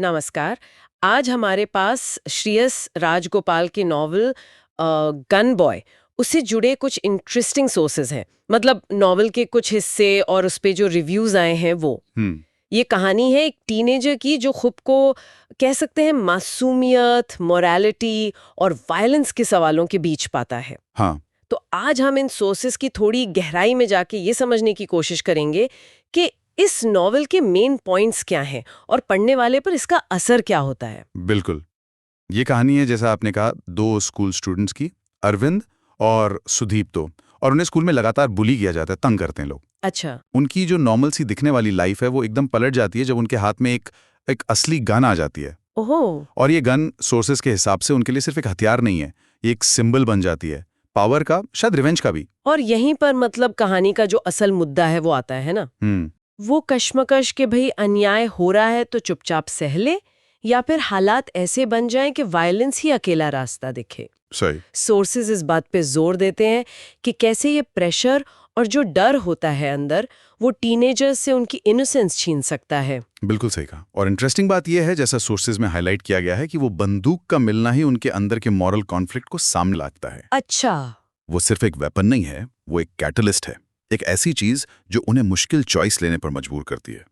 नमस्कार। आज हमारे पास श्रेयस राजगोपाल की नॉवल गन बॉय उससे जुड़े कुछ इंटरेस्टिंग सोर्सेज हैं। मतलब नॉवल के कुछ हिस्से और उस पे जो रिव्यूज आए हैं वो। हम्म। ये कहानी है एक टीनेजर की जो खुद को कह सकते हैं मासूमियत, मोरालिटी और वायलेंस के सवालों के बीच पाता है। हाँ। तो आज हम इन सोर्सेस की थोड़ी गहराई में जाके ये समझने की कोशिश करेंगे कि इस नॉवल के मेन पॉइंट्स क्या हैं और पढ़ने वाले पर इसका असर क्या होता है। बिल्कुल। ये कहानी है, जैसा आपने कहा, दो स्कूल स्टूडेंट्स की, अरविंद और सुदीप। तो और उन्हें स्कूल में लगातार बुली किया जाता है, तंग करते हैं लोग। अच्छा। उनकी जो नॉर्मल सी दिखने वाली लाइफ है वो एकदम पलट जाती है जब उनके हाथ में एक असली गन आ जाती है। ओहो। और ये गन सोर्सेस के हिसाब से उनके लिए सिर्फ एक हथियार नहीं है, ये एक सिंबल बन जाती है, पावर का, शायद रिवेंज का भी। और यहीं पर मतलब कहानी का जो असल मुद्दा है वो आता है ना। हम्म। वो कश्मकश के भाई अन्याय हो रहा है तो चुपचाप सह ले, या फिर हालात ऐसे बन जाएं कि वायलेंस ही अकेला रास्ता दिखे। सही। सोर्सेज इस बात पे जोर देते हैं कि कैसे ये प्रेशर और जो डर होता है अंदर वो टीनेजर्स से उनकी इनोसेंस छीन सकता है। बिल्कुल सही कहा। और इंटरेस्टिंग बात यह है, जैसा सोर्सेज में हाईलाइट किया गया है, कि वो बंदूक का मिलना ही उनके अंदर के मॉरल कॉन्फ्लिक्ट को सामने लाता है। अच्छा। वो सिर्फ एक वेपन नहीं है, वो एक कैटलिस्ट है, एक ऐसी चीज जो उन्हें मुश्किल चॉइस लेने पर मजबूर करती है।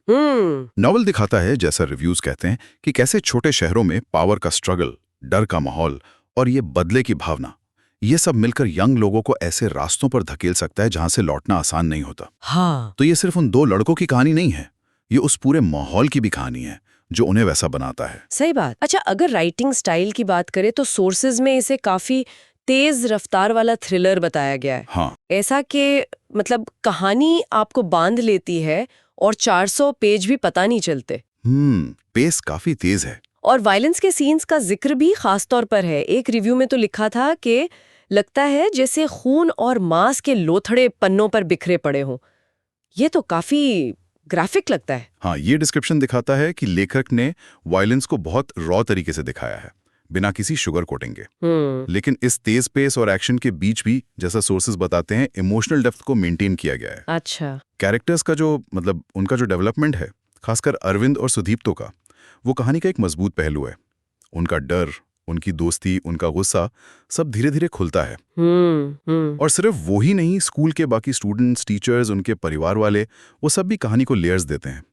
नॉवल दिखाता है, जैसा रिव्यूज कहते हैं, कि कैसे छोटे शहरों में पावर का स्ट्रगल, डर का माहौल और ये बदले की भावना, ये सब मिलकर यंग लोगों को ऐसे रास्तों पर धकेल सकता है जहां से लौटना आसान नहीं होता। हाँ। तो ये सिर्फ उन दो लड़कों की कहानी नहीं है, ये उस पूरे माहौल की भी कहानी है जो उन्हें वैसा बनाता है। सही बात। अच्छा, अगर राइटिंग स्टाइल की बात करें तो सोर्सेज में इसे काफी तेज रफ्तार वाला थ्रिलर बताया गया है। हाँ। ऐसा कि मतलब कहानी आपको बांध लेती है और 400 पेज भी पता नहीं चलते। पेस काफी तेज है। और वायलेंस के सीन्स का जिक्र भी खास तौर पर है। एक रिव्यू में तो लिखा था कि लगता है जैसे खून और मांस के लोथड़े पन्नों पर बिखरे पड़े हों। ये तो काफी ग्राफिक लगता है। हाँ, ये डिस्क्रिप्शन दिखाता है कि लेखक ने वायलेंस को बहुत रॉ तरीके से दिखाया है, बिना किसी शुगर कोटिंग के। लेकिन इस तेज पेस और एक्शन के बीच भी, जैसा सोर्सेज बताते हैं, इमोशनल डेप्थ को मेंटेन किया गया है। अच्छा। कैरेक्टर्स का जो मतलब उनका जो डेवलपमेंट है, खासकर अरविंद और सुदीप्तो का, वो कहानी का एक मजबूत पहलू है। उनका डर, उनकी दोस्ती, उनका गुस्सा, सब धीरे धीरे खुलता है। और सिर्फ वो ही नहीं, स्कूल के बाकी स्टूडेंट्स, टीचर्स, उनके परिवार वाले, वो सब भी कहानी को लेयर्स देते हैं।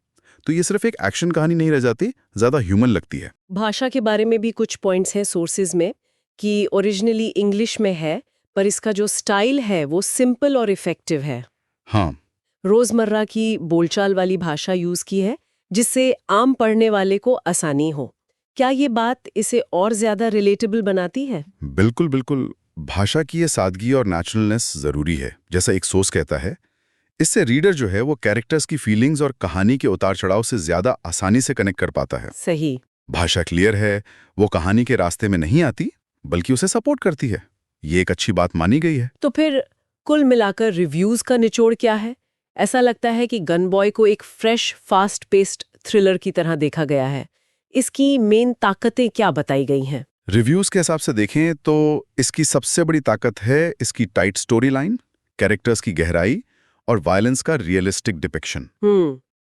तो ये सिर्फ एक एक्शन कहानी नहीं रह जाती, ज्यादा ह्यूमन लगती है। भाषा के बारे में भी कुछ पॉइंट्स हैं सोर्सेज में कि ओरिजिनली इंग्लिश में है, पर इसका जो स्टाइल है वो सिंपल और इफेक्टिव है। हाँ। रोजमर्रा की बोलचाल वाली भाषा यूज की है जिससे आम पढ़ने वाले को आसानी हो। क्या ये बात इसे और ज्यादा रिलेटेबल बनाती है? बिल्कुल बिल्कुल। भाषा की ये सादगी और नेचुरलनेस जरूरी है। जैसा एक सोर्स कहता है, इससे रीडर जो है वो कैरेक्टर्स की फीलिंग्स और कहानी के उतार चढ़ाव से ज्यादा आसानी से कनेक्ट कर पाता है। सही। भाषा क्लियर है, वो कहानी के रास्ते में नहीं आती, बल्कि उसे सपोर्ट करती है। ये एक अच्छी बात मानी गई है। तो फिर कुल मिलाकर रिव्यूज का निचोड़ क्या है? ऐसा लगता है कि गन बॉय को एक फ्रेश, फास्ट पेस्ड थ्रिलर की तरह देखा गया है। इसकी मेन ताकतें क्या बताई गई हैं? रिव्यूज के हिसाब से देखें तो इसकी सबसे बड़ी ताकत है इसकी टाइट स्टोरी लाइन, कैरेक्टर्स की गहराई और वायलेंस का रियलिस्टिक डिपिक्शन।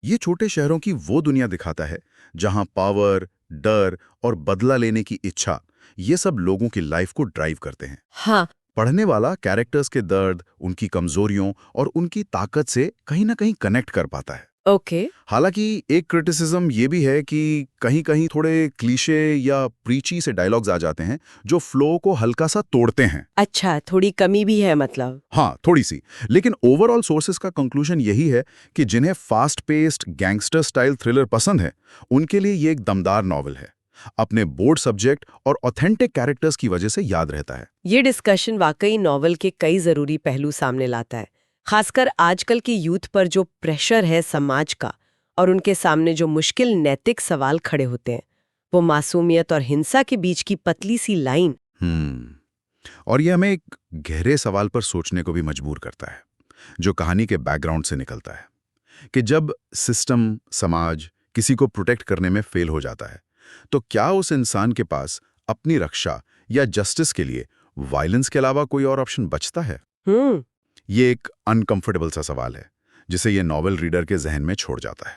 ये छोटे शहरों की वो दुनिया दिखाता है जहां पावर, डर और बदला लेने की इच्छा, ये सब लोगों की लाइफ को ड्राइव करते हैं। हाँ। पढ़ने वाला कैरेक्टर्स के दर्द, उनकी कमजोरियों और उनकी ताकत से कहीं ना कहीं कनेक्ट कर पाता है। ओके। हालांकि एक क्रिटिसिज्म ये भी है कि कहीं-कहीं थोड़े क्लीशे या प्रीची से डायलॉग्स आ जाते हैं जो फ्लो को हल्का सा तोड़ते हैं। अच्छा, थोड़ी कमी भी है मतलब। हाँ, थोड़ी सी। लेकिन ओवरऑल सोर्सेस का कंक्लूजन यही है कि जिन्हें fast paced gangster style thriller पसंद है, उनके लिए ये एक दमदार नॉवल है। अपने बोल्ड सब्जेक्ट और ऑथेंटिक कैरेक्टर्स की वजह से याद रहता है। ये डिस्कशन वाकई नॉवल के कई जरूरी पहलू सामने लाता है, खासकर आजकल के यूथ पर जो प्रेशर है समाज का और उनके सामने जो मुश्किल नैतिक सवाल खड़े होते हैं। वो मासूमियत और हिंसा के बीच की पतली सी लाइन। और ये हमें एक गहरे सवाल पर सोचने को भी मजबूर करता है, जो कहानी के बैकग्राउंड से निकलता है, कि जब सिस्टम, समाज किसी को प्रोटेक्ट करने में फेल हो जाता है, तो क्या उस इंसान के पास अपनी रक्षा या जस्टिस के लिए वायलेंस के अलावा कोई और ऑप्शन बचता है? ये एक अनकंफर्टेबल सा सवाल है, जिसे ये नॉवल रीडर के जहन में छोड़ जाता है।